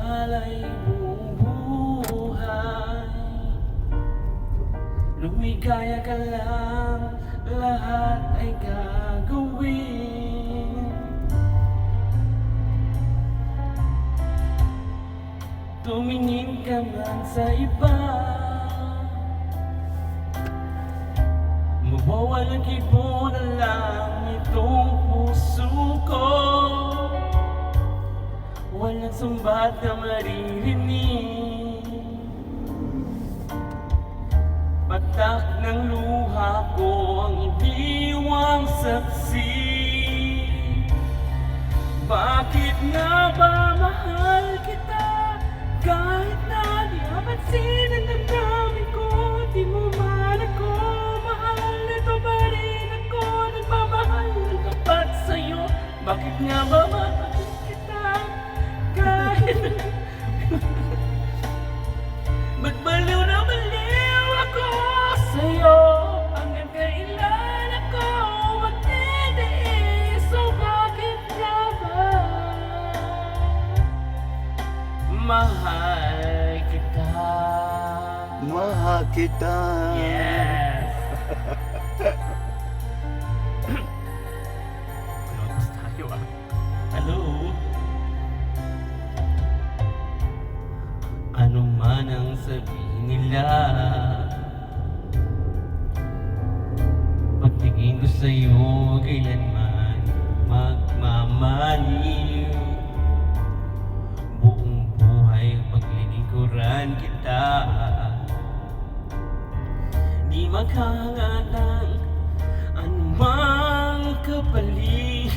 mahal ay buong buhay. Lumigaya ka lang, lahat ay gagawin. Tumingin ka man sa iba, mawawalang kibo na lang itong puso ko. Walang sumbat na maririnig, patak ng luha ko ang iniwang saksi. Bakit nga ba mahal kita? Kahit na di mapansin ang damdamin ko, di mo man ako mahal. Ito pa rin ako, nagmamahal ng tapat sa'yo. Bakit nga ba mahal kita? Kahit magbaliw na baliw ako sa'yo. Hanggang kailan ako magtitiis? So bakit nga ba mahal kita? Mahal kita. Yes! Notes tayo ah. Hello? Ano man ang sabihin nila, pagtingin ko sa'yo kailanman magmamaliw. Buong buhay paglilingkuran kita, di maghahangad ng anumang kapalit.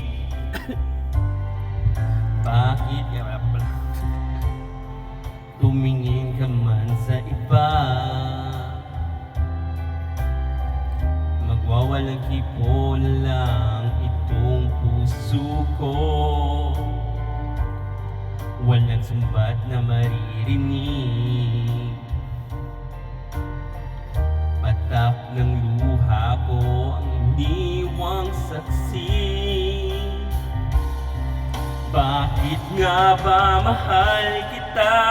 Bakit nga pala tumingin ka man sa iba, magwawalang kipo na lang itong puso ko. Walang sumbat na maririnig, patak ng luha ko ang iniwang saksi. Bakit nga ba mahal kita?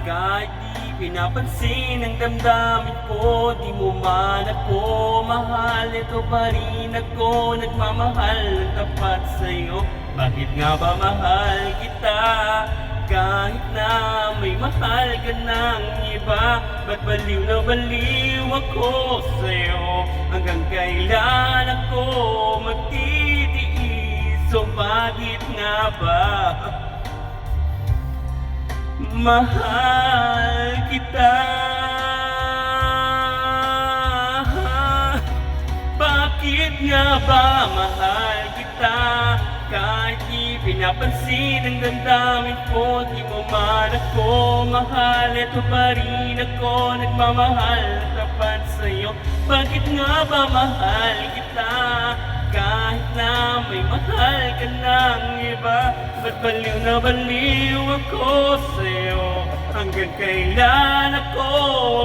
Kahit di pinapansin ang damdamin ko, di mo man ako mahal. Ito pa rin ako, nagmamahal ng tapat sa'yo. Bakit nga ba mahal kita? Kahit na may mahal ka ng iba, ba't baliw na baliw ako sa'yo? Hanggang kailan ako magtitiis? So bakit nga ba mahal kita? Bakit nga ba mahal kita? Kahit di pinapansin ang damdamin ko, di mo man ako mahal. Ito pa rin ako, nagmamahal ng tapat sa'yo. Bakit nga ba mahal kita? Kahit na may mahal ka ng iba, ba't baliw na baliw ako sa'yo? Hanggang kailan ako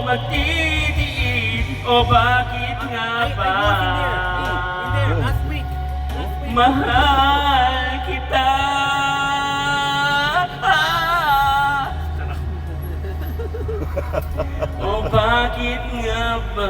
magtitiis? O bakit nga ba mahal kita? O bakit nga ba